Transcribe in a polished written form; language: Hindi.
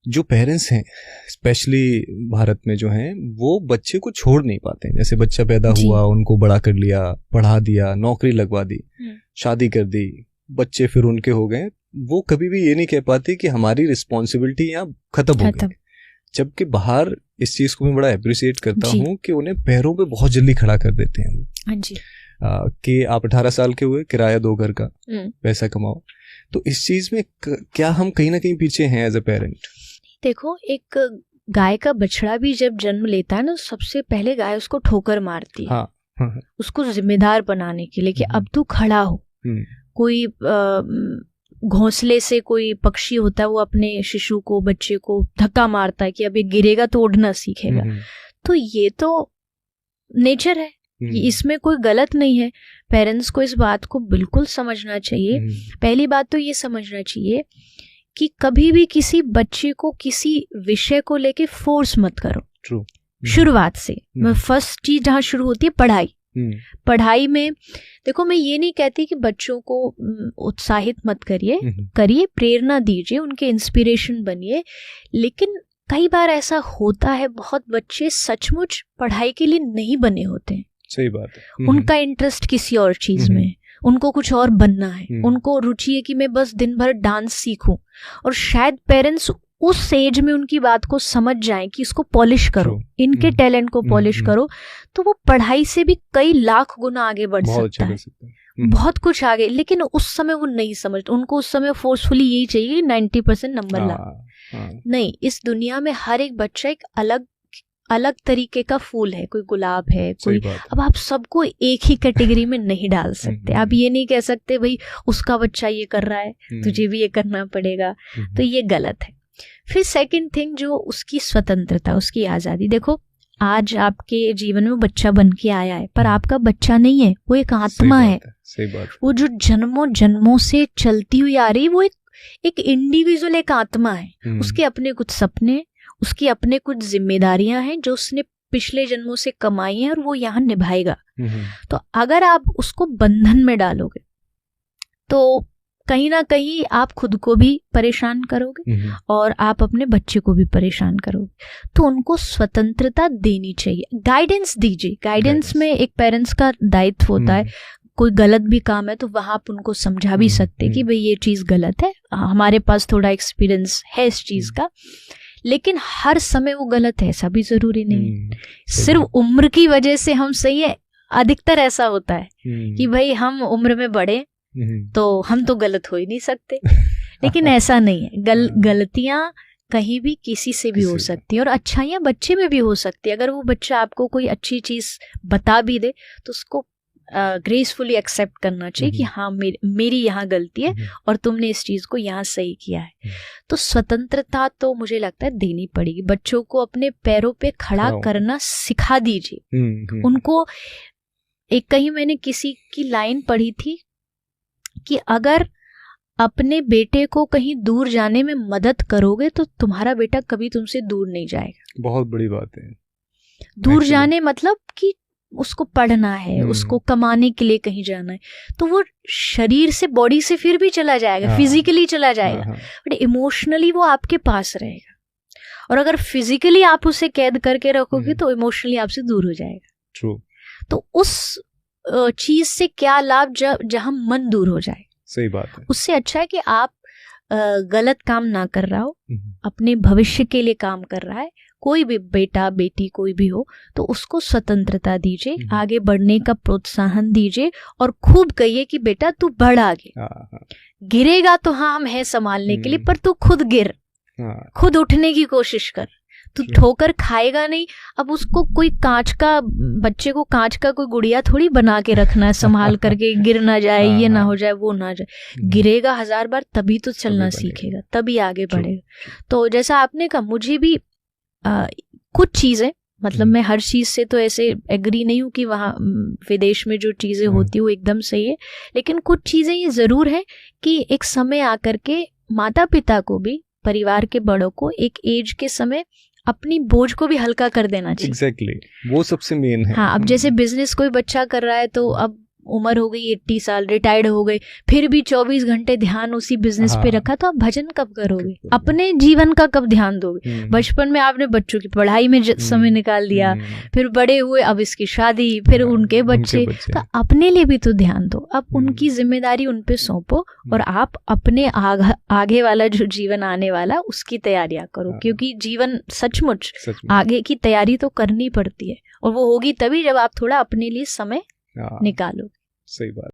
जो पेरेंट्स हैं स्पेशली भारत में जो हैं वो बच्चे को छोड़ नहीं पाते हैं। जैसे बच्चा पैदा हुआ, उनको बड़ा कर लिया, पढ़ा दिया, नौकरी लगवा दी, शादी कर दी, बच्चे फिर उनके हो गए, वो कभी भी ये नहीं कह पाते कि हमारी रिस्पॉन्सिबिलिटी यहाँ खत्म हो गई। जबकि बाहर इस चीज को मैं बड़ा अप्रिशिएट करता हूँ कि उन्हें पैरों पे बहुत जल्दी खड़ा कर देते हैं। हाँ जी। कि आप 18 साल के हुए, किराया दो घर का, पैसा कमाओ। तो इस चीज में क्या हम कहीं ना कहीं पीछे हैं एज अ पेरेंट? देखो, एक गाय का बछड़ा भी जब जन्म लेता है ना, सबसे पहले गाय उसको ठोकर मारती है। हाँ। उसको जिम्मेदार बनाने के लिए कि अब तू खड़ा हो। कोई घोंसले से कोई पक्षी होता है, वो अपने शिशु को, बच्चे को धक्का मारता है कि अब ये गिरेगा तो उड़ना सीखेगा। तो ये तो नेचर है, इसमें कोई गलत नहीं है। पेरेंट्स को इस बात को बिल्कुल समझना चाहिए। पहली बात तो ये समझना चाहिए कि कभी भी किसी बच्चे को किसी विषय को लेके फोर्स मत करो। शुरुआत से फर्स्ट चीज जहाँ शुरू होती है पढ़ाई। पढ़ाई में देखो, मैं ये नहीं कहती कि बच्चों को उत्साहित मत करिए, प्रेरणा दीजिए, उनके इंस्पिरेशन बनिए। लेकिन कई बार ऐसा होता है, बहुत बच्चे सचमुच पढ़ाई के लिए नहीं बने होते हैं। सही बात है। उनका इंटरेस्ट किसी और चीज में है, उनको कुछ और बनना है, उनको रुचि है कि मैं बस दिन भर डांस सीखूं। और शायद पेरेंट्स उस एज में उनकी बात को समझ जाएं कि इसको पॉलिश करो, इनके टैलेंट को पॉलिश करो, तो वो पढ़ाई से भी कई लाख गुना आगे बढ़ सकता है, बहुत कुछ आगे। लेकिन उस समय वो नहीं समझते, उनको उस समय फोर्सफुली यही चाहिए 90% नंबर ला। नहीं, इस दुनिया में हर एक बच्चा एक अलग तरीके का फूल है। कोई गुलाब है, कोई, अब आप सबको एक ही कैटेगरी में नहीं डाल सकते। आप ये नहीं कह सकते भाई उसका बच्चा ये कर रहा है, तुझे भी ये करना पड़ेगा, तो ये गलत है। फिर सेकंड थिंग, जो उसकी स्वतंत्रता, उसकी आज़ादी। देखो, आज आपके जीवन में बच्चा बन के आया है, पर आपका बच्चा नहीं है, वो एक आत्मा है। सही बात। वो जो जन्मों से चलती हुई आ रही, वो एक इंडिविजुअल, एक आत्मा है। उसके अपने कुछ सपने, उसकी अपने कुछ जिम्मेदारियां हैं जो उसने पिछले जन्मों से कमाई हैं और वो यहाँ निभाएगा। तो अगर आप उसको बंधन में डालोगे तो कहीं ना कहीं आप खुद को भी परेशान करोगे और आप अपने बच्चे को भी परेशान करोगे। तो उनको स्वतंत्रता देनी चाहिए, गाइडेंस दीजिए। गाइडेंस में एक पेरेंट्स का दायित्व होता है। कोई गलत भी काम है तो वहां आप उनको समझा भी सकते कि भाई ये चीज गलत है, हमारे पास थोड़ा एक्सपीरियंस है इस चीज का। लेकिन हर समय वो गलत है ऐसा भी जरूरी नहीं। सिर्फ उम्र की वजह से हम सही है, अधिकतर ऐसा होता है कि भाई हम उम्र में बढ़े तो हम तो गलत हो ही नहीं सकते। लेकिन ऐसा नहीं है, गलतियां कहीं भी किसी से भी हो सकती है और अच्छाइयां बच्चे में भी हो सकती है। अगर वो बच्चा आपको कोई अच्छी चीज बता भी दे तो उसको ग्रेसफुली एक्सेप्ट करना चाहिए कि हाँ मेरी यहाँ गलती है और तुमने इस चीज को यहाँ सही किया है। तो स्वतंत्रता तो मुझे लगता है देनी पड़ेगी। बच्चों को अपने पैरों पे खड़ा करना सिखा दीजिए उनको। एक कहीं मैंने किसी की लाइन पढ़ी थी कि अगर अपने बेटे को कहीं दूर जाने में मदद करोगे तो तुम्हारा बेटा कभी तुमसे दूर नहीं जाएगा। बहुत बड़ी बात है। दूर जाने मतलब कि उसको पढ़ना है, उसको कमाने के लिए कहीं जाना है, तो वो शरीर से, बॉडी से फिर भी चला जाएगा, फिजिकली चला जाएगा, बट इमोशनली वो आपके पास रहेगा। और अगर फिजिकली आप उसे कैद करके रखोगे तो इमोशनली आपसे दूर हो जाएगा। ट्रू। तो उस चीज से क्या लाभ जहां मन दूर हो जाए। सही बात है। उससे अच्छा है कि आप गलत काम ना कर रहा हो, अपने भविष्य के लिए काम कर रहा है। कोई भी बेटा बेटी कोई भी हो तो उसको स्वतंत्रता दीजिए, आगे बढ़ने का प्रोत्साहन दीजिए और खूब कहिए कि बेटा तू बढ़ आगे। गिरेगा तो हाँ हम है संभालने के लिए, पर तू खुद गिर, खुद उठने की कोशिश कर। तू ठोकर खाएगा नहीं। अब उसको कोई बच्चे को कांच का कोई गुड़िया थोड़ी बना के रखना है संभाल करके, गिर ना जाए, ये ना हो जाए, वो ना जाए। गिरेगा 1000 बार तभी तो चलना सीखेगा, तभी आगे बढ़ेगा। तो जैसा आपने कहा, मुझे भी कुछ चीजें, मतलब मैं हर चीज से तो ऐसे एग्री नहीं हूँ कि वहाँ विदेश में जो चीजें होती वो एकदम सही है, लेकिन कुछ चीजें ये जरूर है कि एक समय आकर के माता पिता को भी, परिवार के बड़ों को एक एज के समय अपनी बोझ को भी हल्का कर देना चाहिए। एग्जैक्टली, वो सबसे मेन है। हाँ, अब जैसे बिजनेस कोई बच्चा कर रहा है तो अब उम्र हो गई 80 साल, रिटायर्ड हो गए, फिर भी 24 घंटे ध्यान उसी बिजनेस पे रखा, तो आप भजन कब करोगे? अपने जीवन का कब ध्यान दोगे? बचपन में आपने बच्चों की पढ़ाई में समय निकाल दिया, फिर बड़े हुए अब इसकी शादी, फिर उनके बच्चे, तो अपने लिए भी तो ध्यान दो। अब उनकी जिम्मेदारी उन पे सौंपो और आप अपने आगे वाला जो जीवन आने वाला उसकी तैयारियां करो, क्योंकि जीवन सचमुच आगे की तैयारी तो करनी पड़ती है, और वो होगी तभी जब आप थोड़ा अपने लिए समय निकालो। सही बात।